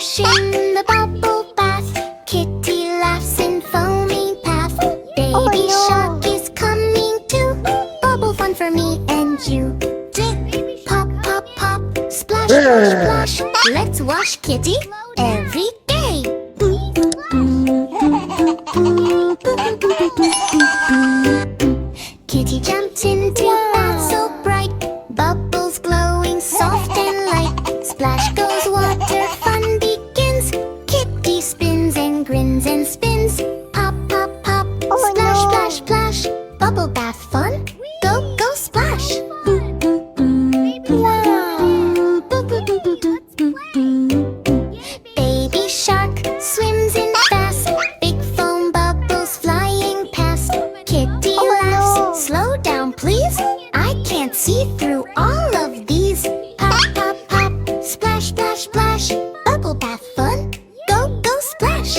Splash in the bubble bath. Kitty laughs in foamy path. Baby shark is coming too. Bubble fun for me and you. Pop, pop, pop. Splash, splash, splash. Let's wash Kitty every day. Kitty jumped into bath so bright. Bubbles glowing soft and light. Splash goes water, fun begins. Kitty spins and grins and spins. Pop, pop, pop. Splash, splash, splash. Bubble bath fun. Go, go, splash. Baby shark swims in fast. Big foam bubbles flying past. Kitty laughs. Slow down, please. I can't see through all of these. Pop, pop, pop. Splash, splash, splash. Bubble bath fun. Go, go, splash.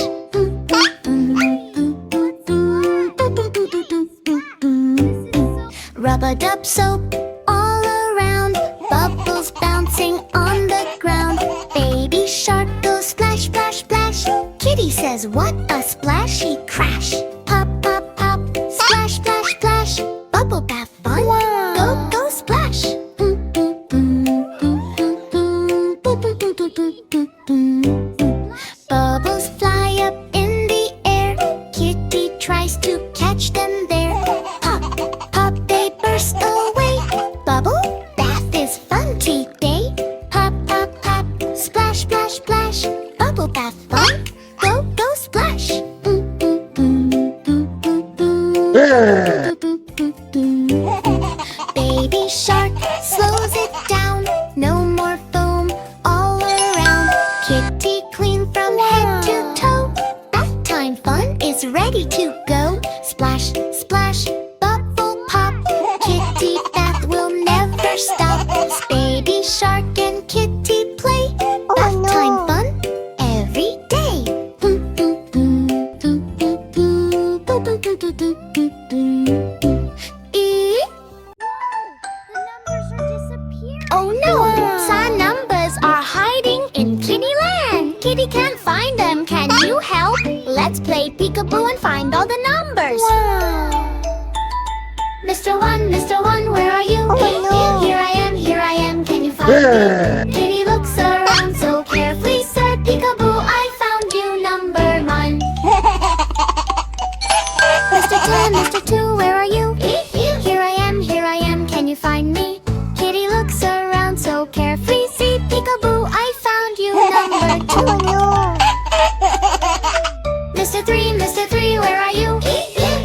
Rub-a-dub soap all around. Bubbles bouncing on the ground. Baby shark goes splash, splash, splash. Kitty says, what a splashy crash. Pop, pop, pop. Splash, splash, splash. Bubble bath fun. Go, go, splash. Bubbles fly up in the air. Kitty tries to catch them there. Pop, pop, they burst away. Bubble bath is fun today. Pop, pop, pop. Splash, splash, splash. Bubble bath fun. Go, go, splash. Baby shark slows it down. No more foam all around. Kitty clean from head to toe. Bath time fun is ready to go. Splash, splash, bubble pop. Kitty bath will never stop. Baby shark and Kitty play. Bath time fun every day. Oh no! Some numbers are hiding in Kittyland. Kitty can't find them. Can you help? Let's play peekaboo and find all the numbers. Mr. One, where are you? Here I am. Can you find me? Kitty looks around so carefully, said peekaboo, I found you, number 1. Mr. Two, where are you? Here I am. Can you find me? Kitty looks around so carefree. See, peekaboo, I found you, number 2. Mr. Three, where are you?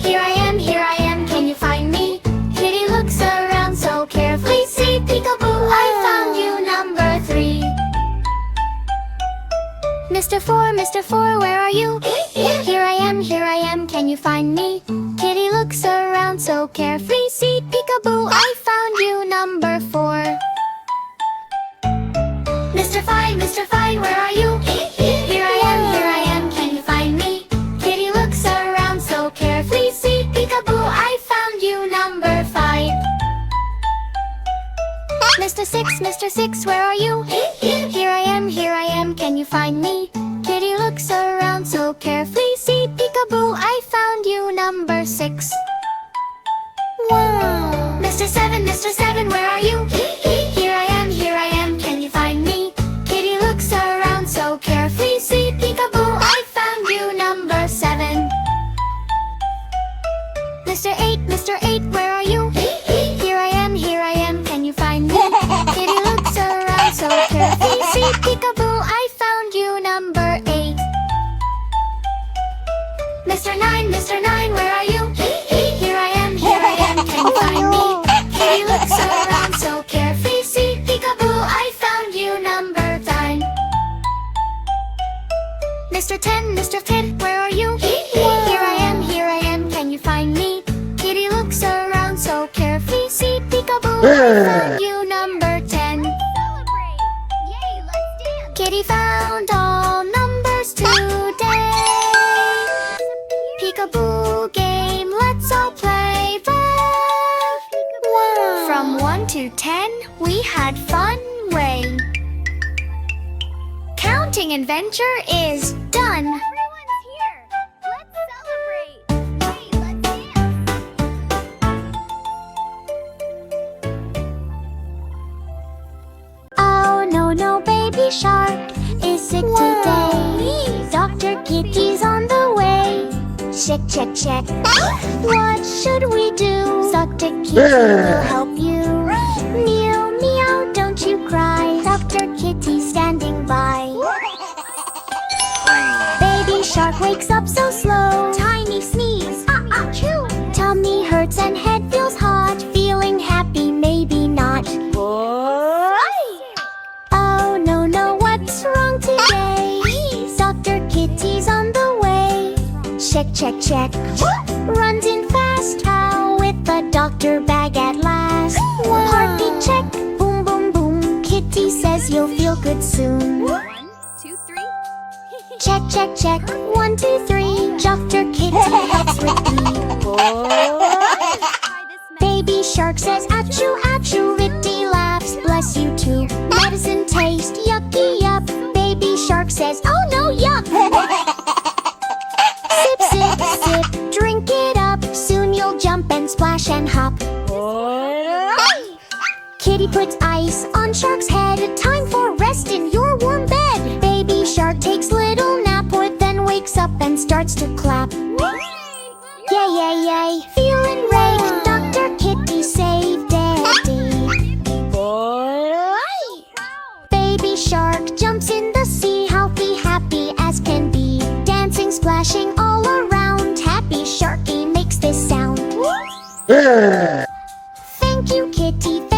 Here I am. Can you find me? Kitty looks around so carefully. See, peekaboo, I found you, number 3. Mr. Four, where are you? Here I am. Can you find me? Kitty looks around so carefree. See, peekaboo, I found you, number 4. Mr. Fine, where are you? Here I am. Can you find me? Kitty looks around so carefully. See, peekaboo, I found you, number 5. Mr. Six, where are you? Here I am. Can you find me? Kitty looks around so carefully. See, peekaboo, I found you, number 6. Wow! Mr. Seven, where are you? Here I am. Can you find me? Kitty looks around so carefully. See, peekaboo, I found you, number 7. Mr. Eight, where are you? Here I am. Can you find me? Kitty looks around so carefully. See, peekaboo, I found you, number 8. Mr. Nine, where are you? Here I am. Can you find me? Kitty looks around so carefree. See, peekaboo, I found you, number 9. Mr. Ten, where are you? Here I am. Can you find me? Kitty looks around so carefree. See, peekaboo, I found you, number 10. Kitty found all numbers today. Peekaboo game, let's all play. From 1 to 10, we had fun way. Counting. fishing adventure is done. Everyone's here. Let's celebrate. Hey, let's dance. Oh no, no, baby shark is sick today. Dr. Kitty's on the way. Check, check, check. What should we do? Dr. Kitty will help you. Meow, meow, don't you cry. Dr. Kitty's standing by. Baby shark wakes up so slow. Tiny sneeze, achoo. Tummy hurts and head feels hot. Feeling happy, maybe not. Oh no, no, what's wrong today? Dr. Kitty's on the way. Check, check, check. Runs in fast. How with the doctor bag at last. Heartbeat check. Boom, boom, boom. Kitty says you'll feel good soon. 1, 2, 3. Check, check, check. 1, 2, 3. Dr. Kitty helps with me. Try this Baby shark says achoo, achoo. Ritty laughs, bless you too. Medicine taste, yucky, yup. Baby shark says, oh no, yuck. Sip, sip, sip, drink it up. Soon you'll jump and splash and hop. Kitty puts ice on shark's head. Time for rest in your warm bed. Baby shark takes little nap, or then wakes up and starts to clap. Yay, yay, yay, feeling great. Dr. Kitty saved Daddy. Baby shark jumps in the sea, healthy, happy as can be. Dancing, splashing all around. Happy Sharky makes this sound. Thank you, Kitty.